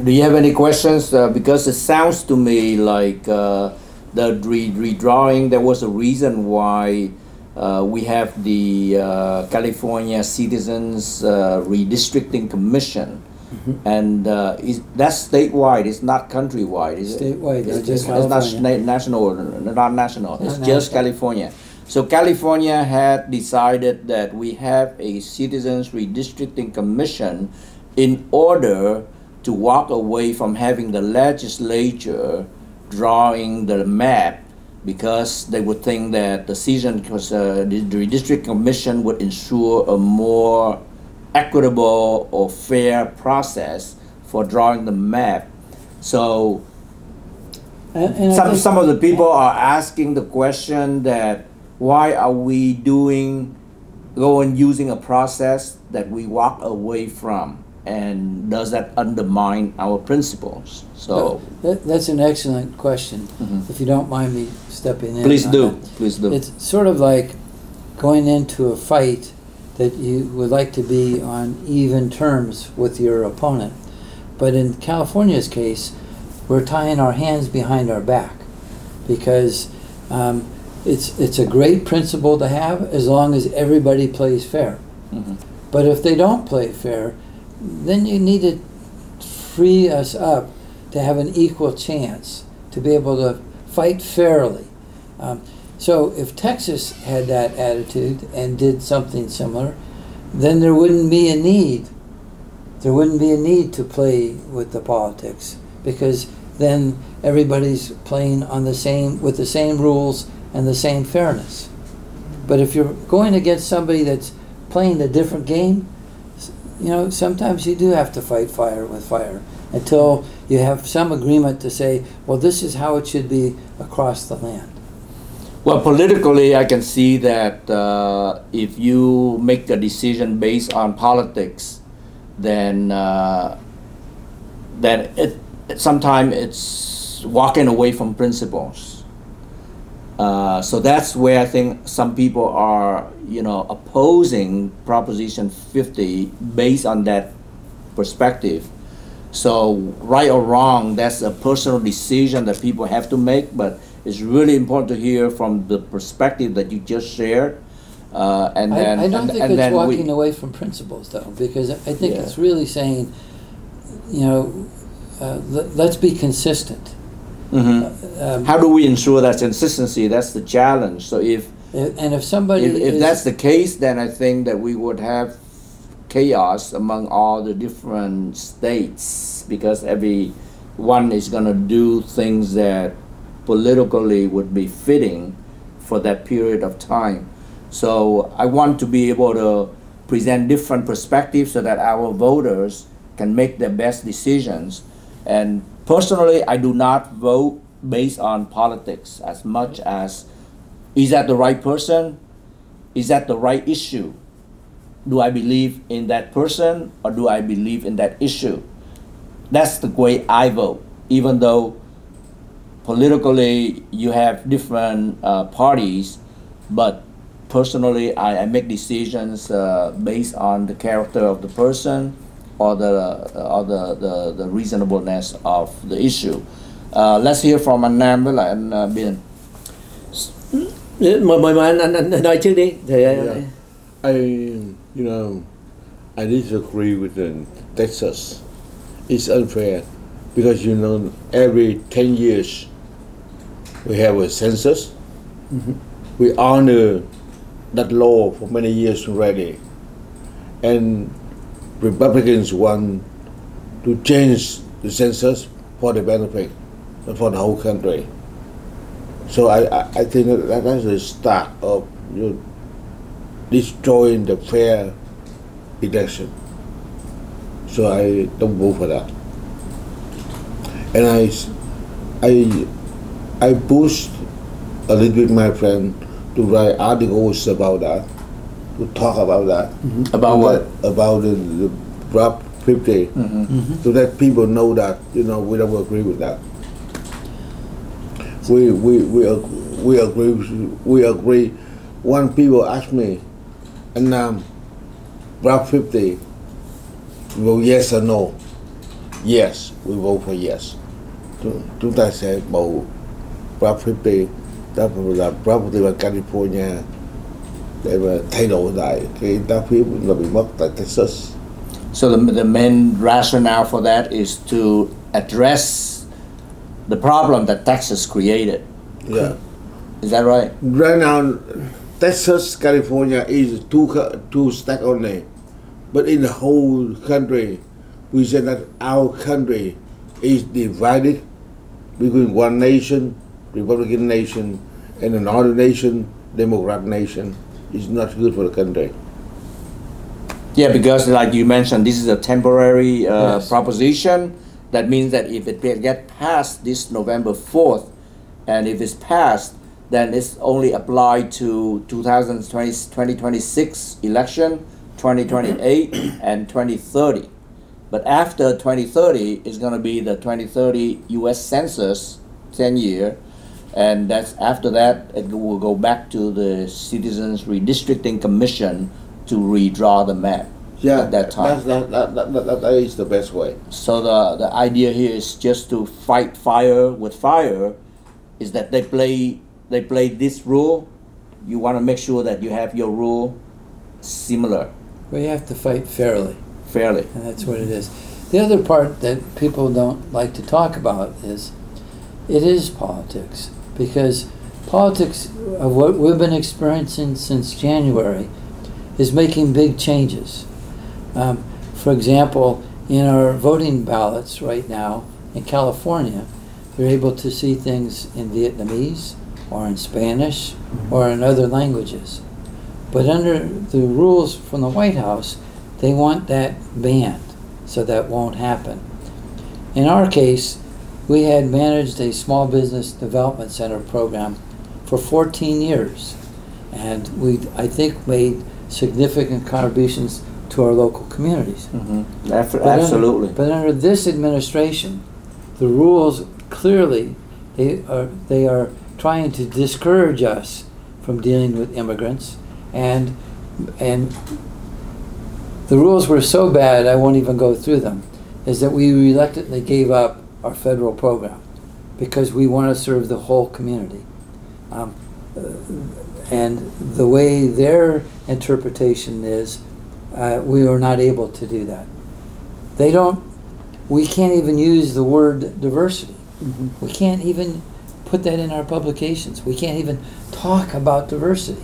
S2: do you have any questions? Because it sounds to me like the redrawing, there was a reason why we have the California Citizens Redistricting Commission. And that's statewide, it's not countrywide, is it?
S4: Statewide,
S2: It's not national, not national, it's just California. So California had decided that we have a Citizens Redistricting Commission in order to walk away from having the legislature drawing the map, because they would think that the redistricting commission would ensure a more equitable or fair process for drawing the map. So some of the people are asking the question that why are we using a process that we walk away from, and does that undermine our principles? So
S4: that's an excellent question. If you don't mind me stepping in.
S2: Please do. Please do.
S4: It's sort of like going into a fight that you would like to be on even terms with your opponent. But in California's case, we're tying our hands behind our back because it's a great principle to have as long as everybody plays fair. But if they don't play fair, then you need to free us up to have an equal chance to be able to fight fairly. So if Texas had that attitude and did something similar, then there wouldn't be a need. There wouldn't be a need to play with the politics, because then everybody's playing on with the same rules and the same fairness. But if you're going against somebody that's playing a different game, you know, sometimes you do have to fight fire with fire until you have some agreement to say, well, this is how it should be across the land.
S2: Well, politically, I can see that if you make a decision based on politics, then sometimes it's walking away from principles. So that's where I think some people are, opposing Proposition 50 based on that perspective. So right or wrong, that's a personal decision that people have to make, but it's really important to hear from the perspective that you just shared.
S4: I don't think it's walking away from principles, though, because I think it's really saying, let's be consistent.
S2: How do we ensure that consistency? That's the challenge. So if that's the case, then I think that we would have chaos among all the different states, because everyone is going to do things that politically would be fitting for that period of time. So I want to be able to present different perspectives so that our voters can make their best decisions. And personally, I do not vote based on politics as much as, is that the right person? is that the right issue? Do I believe in that person or do I believe in that issue? That's the way I vote, even though politically you have different parties, but personally I make decisions based on the character of the person or the reasonableness of the issue. Let's hear from anh Nam với lại anh Biên.
S1: Mời anh nói trước đi. Thì
S3: I disagree with Texas. It's unfair because every 10 years we have a census. Mm-hmm. We honor that law for many years already, and Republicans want to change the census for the benefit, but for the whole country. So I think that's the start of destroying the fair election. So I don't vote for that. And I pushed a little bit my friend to write articles about that, to talk about that.
S2: Mm-hmm. About what?
S3: About the Prop 50, mm-hmm. Mm-hmm. So that people know that we don't agree with that. We agree. When people ask me, and Prop 50, we vote yes or no? Yes, we vote for yes. Chúng ta sẽ bầu Prop 50, đó là property ở California để mà thay đổi lại cái đá phiếu là bị mất tại Texas.
S2: So the main rationale for that is to address the problem that Texas created.
S3: Yeah.
S2: Is that right?
S3: Right now, Texas, California is two states only. But in the whole country, we say that our country is divided between one nation, Republican nation, and another nation, Democrat nation. It's not good for the country.
S2: Yeah, because like you mentioned, this is a temporary proposition. That means that if it gets passed this November 4th, and if it's passed, then it's only applied to 2026 election, 2028, and 2030. But after 2030, it's going to be the 2030 U.S. Census, 10-year, and that's after that it will go back to the Citizens Redistricting Commission to redraw the map.
S3: Yeah,
S2: at that time.
S3: That is the best way.
S2: So the idea here is just to fight fire with fire. Is that they play this rule? You want to make sure that you have your rule similar.
S4: We have to fight fairly.
S2: Fairly.
S4: And that's what it is. The other part that people don't like to talk about is it is politics, because politics of what we've been experiencing since January is making big changes. For example, in our voting ballots right now in California, they're able to see things in Vietnamese or in Spanish or in other languages. But under the rules from the White House, they want that banned, so that won't happen. In our case, we had managed a small business development center program for 14 years, and I think made significant contributions to our local communities.
S2: Mm-hmm. Absolutely.
S4: But under this administration, the rules clearly they are trying to discourage us from dealing with immigrants, and the rules were so bad I won't even go through them. Is that we reluctantly gave up our federal program because we want to serve the whole community. And the way their interpretation is, we were not able to do that. We can't even use the word diversity. Mm-hmm. We can't even put that in our publications. We can't even talk about diversity.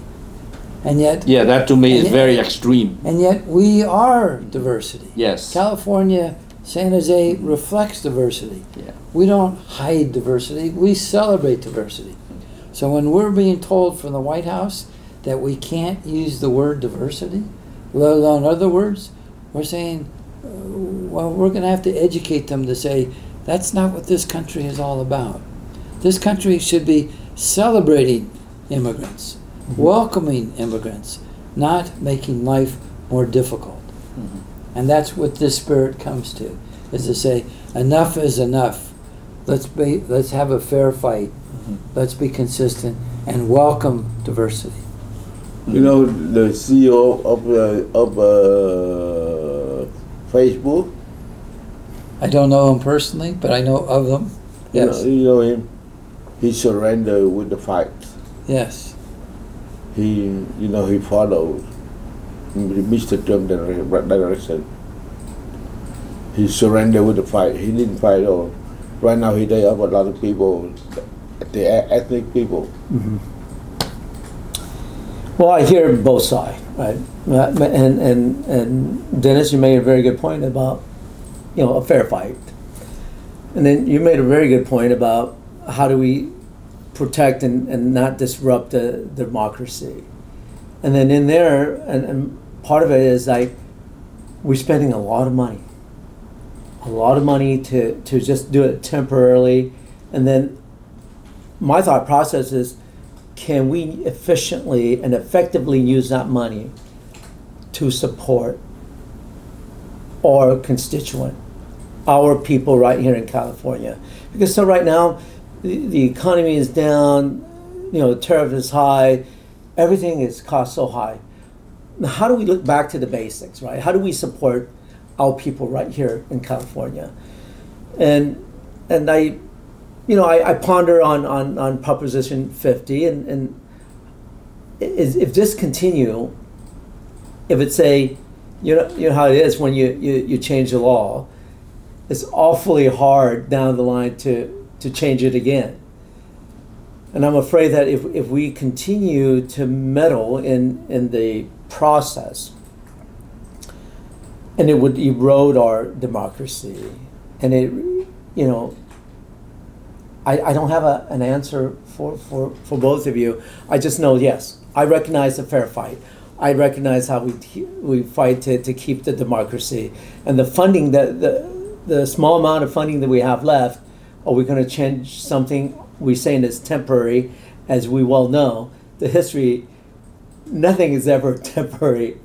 S4: And yet...
S2: Yeah, that to me is very extreme.
S4: And yet we are diversity.
S2: Yes.
S4: California, San Jose reflects diversity.
S2: Yeah.
S4: We don't hide diversity, we celebrate diversity. So when we're being told from the White House that we can't use the word diversity, let alone other words, we're saying, well, we're going to have to educate them to say, that's not what this country is all about. This country should be celebrating immigrants, welcoming immigrants, not making life more difficult. And that's what this spirit comes to, is to say, enough is enough. Let's have a fair fight. Let's be consistent and welcome diversity.
S3: You know, the CEO of Facebook.
S4: I don't know him personally, but I know of them. Yes.
S3: You know him. He surrendered with the fight.
S4: Yes.
S3: He followed Mr. Trump direction. He surrendered with the fight. He didn't fight at all. Right now, he laid off a lot of people, the ethnic people.
S1: Well, I hear both sides, right? And Dennis, you made a very good point about, a fair fight. And then you made a very good point about how do we protect and not disrupt the democracy. And then in there, and part of it is like, we're spending a lot of money to just do it temporarily. And then my thought process is, can we efficiently and effectively use that money to support our constituent, our people right here in California? Because so right now, the economy is down, the tariff is high, everything is cost so high. Now, how do we look back to the basics, right? How do we support our people right here in California? And I ponder on Proposition 50, and if this continue, if it's you know how it is when you change the law, it's awfully hard down the line to change it again. And I'm afraid that if we continue to meddle in the process, and it would erode our democracy, and I don't have an answer for both of you. I just know, yes, I recognize a fair fight. I recognize how we fight to keep the democracy. And the funding, the small amount of funding that we have left, are we going to change something? We're saying it's temporary, as we well know. The history, nothing is ever temporary.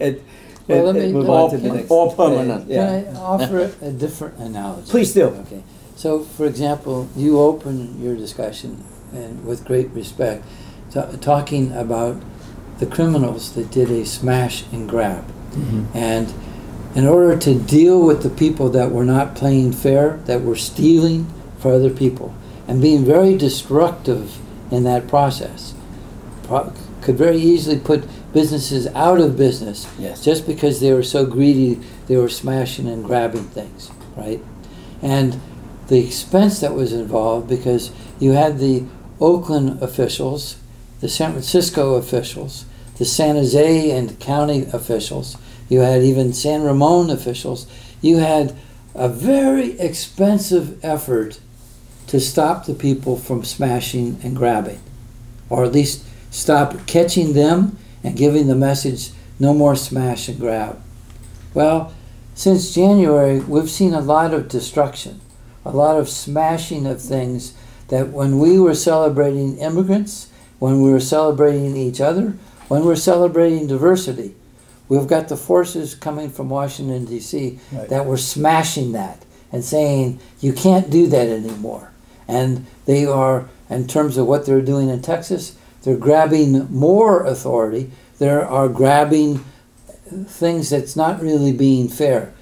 S1: Move on to the next.
S2: Or permanent.
S4: Can I offer a different analogy?
S1: Please do.
S4: Okay. So, for example, you open your discussion, and with great respect, talking about the criminals that did a smash and grab. And in order to deal with the people that were not playing fair, that were stealing for other people, and being very destructive in that process, could very easily put businesses out of business.
S1: Yes.
S4: Just because they were so greedy, they were smashing and grabbing things, right? And the expense that was involved, because you had the Oakland officials, the San Francisco officials, the San Jose and county officials, you had even San Ramon officials, you had a very expensive effort to stop the people from smashing and grabbing, or at least stop catching them and giving the message, no more smash and grab. Well, since January, we've seen a lot of destruction, a lot of smashing of things that when we were celebrating immigrants, when we were celebrating each other, when we're celebrating diversity, we've got the forces coming from Washington, D.C.
S1: Right.
S4: that were smashing that and saying, you can't do that anymore. And they are, in terms of what they're doing in Texas, they're grabbing more authority. They are grabbing things that's not really being fair.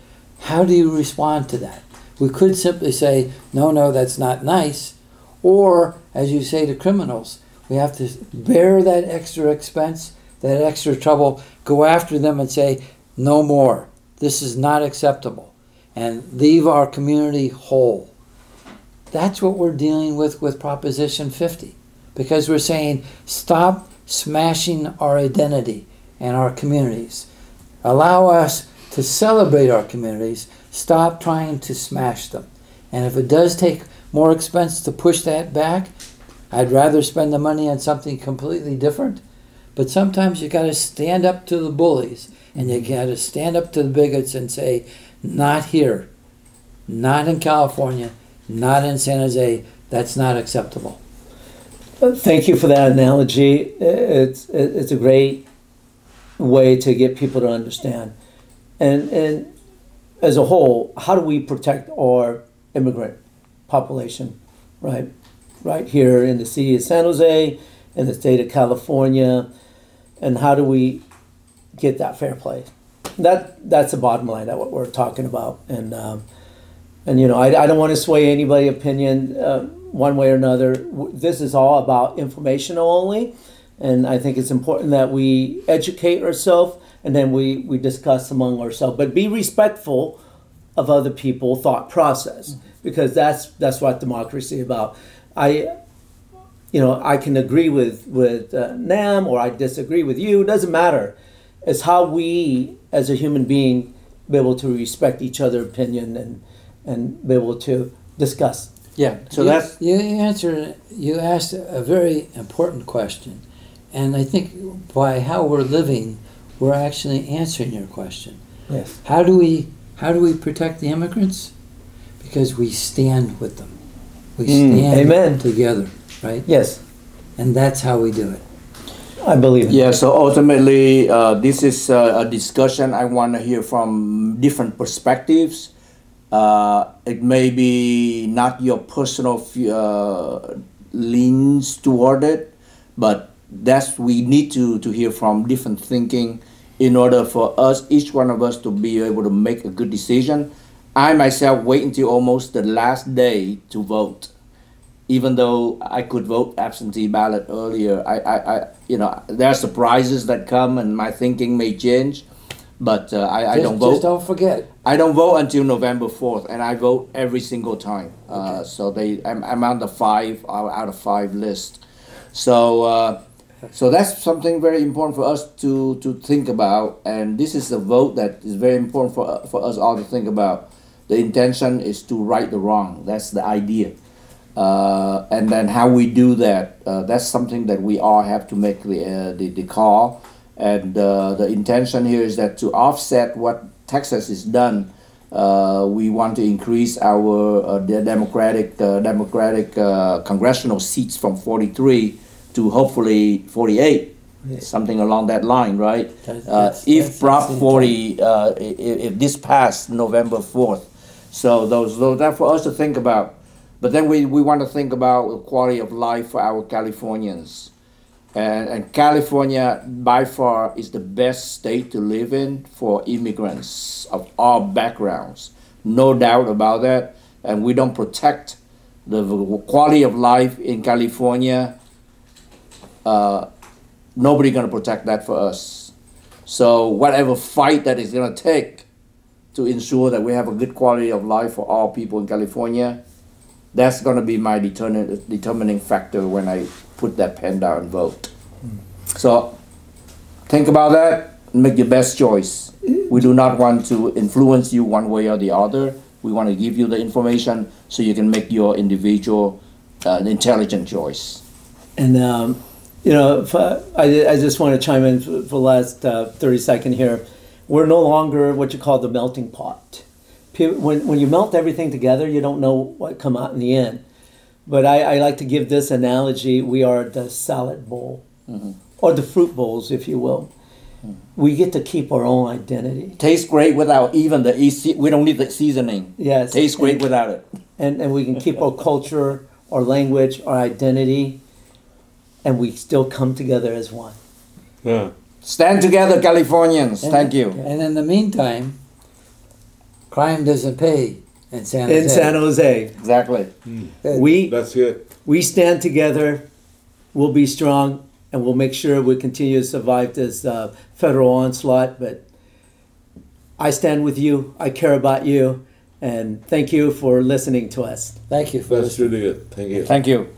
S4: How do you respond to that? We could simply say, no, that's not nice. Or, as you say to criminals, we have to bear that extra expense, that extra trouble, go after them and say, no more. This is not acceptable. And leave our community whole. That's what we're dealing with Proposition 50. Because we're saying, stop smashing our identity and our communities. Allow us to celebrate our communities. Stop trying to smash them. And if it does take more expense to push that back, I'd rather spend the money on something completely different. But sometimes you got to stand up to the bullies, and you got to stand up to the bigots and say, not here, not in California, not in San Jose. That's not acceptable.
S1: Thank you for that analogy. It's a great way to get people to understand. And as a whole, how do we protect our immigrant population, right? Right here in the city of San Jose, in the state of California, and how do we get that fair play? That's the bottom line. That's what we're talking about. And you know, I don't want to sway anybody's opinion one way or another. This is all about informational only, and I think it's important that we educate ourselves and then we discuss among ourselves, but be respectful of other people's thought process, because that's what democracy is about. I can agree with Nam, or I disagree with you. It doesn't matter. It's how we, as a human being, be able to respect each other's opinion and be able to discuss.
S2: Yeah. So
S4: you asked a very important question, and I think by how we're living, we're actually answering your question.
S1: Yes.
S4: How do we protect the immigrants? Because we stand with them. We stand
S1: Amen.
S4: together, right?
S1: Yes.
S4: And that's how we do it.
S1: I believe it.
S2: Yeah, so ultimately, this is a discussion I want to hear from different perspectives. It may be not your personal leans toward it, but we need to hear from different thinking in order for us, each one of us, to be able to make a good decision. I myself wait until almost the last day to vote. Even though I could vote absentee ballot earlier, there are surprises that come, and my thinking may change. But I don't vote.
S4: Just don't forget.
S2: I don't vote until November 4th, and I vote every single time.
S4: Okay.
S2: So I'm on the 5 out of 5 list. So that's something very important for us to think about, and this is a vote that is very important for us all to think about. The intention is to right the wrong. That's the idea. And then how we do that, that's something that we all have to make the call. And the intention here is that to offset what Texas has done, we want to increase our Democratic congressional seats from 43 to hopefully 48, something along that line, right? If Prop 40, if this passed November 4th, so those are for us to think about. But then we want to think about the quality of life for our Californians. And California, by far, is the best state to live in for immigrants of all backgrounds. No doubt about that. And we don't protect the quality of life in California. Nobody going to protect that for us. So whatever fight that is going to take to ensure that we have a good quality of life for all people in California, that's going to be my determining factor when I put that pen down and vote. So think about that and make your best choice. We do not want to influence you one way or the other. We want to give you the information so you can make your individual intelligent choice. And
S1: I just want to chime in for the last 30 seconds here. We're no longer what you call the melting pot. When you melt everything together, you don't know what come out in the end. But I like to give this analogy. We are the salad bowl, or the fruit bowls, if you will. We get to keep our own identity.
S2: Tastes great without even we don't need the seasoning.
S1: Yes.
S2: Tastes great without it.
S1: And we can keep our culture, our language, our identity, and we still come together as one.
S3: Yeah.
S2: Stand together, Californians. Thank you.
S4: And in the meantime, crime doesn't pay in San Jose.
S1: In San Jose.
S2: Exactly.
S3: That's it.
S1: We stand together, we'll be strong, and we'll make sure we continue to survive this federal onslaught. But I stand with you, I care about you, and thank you for listening to us.
S4: Thank you for
S3: That's really good. Thank you.
S2: Thank you.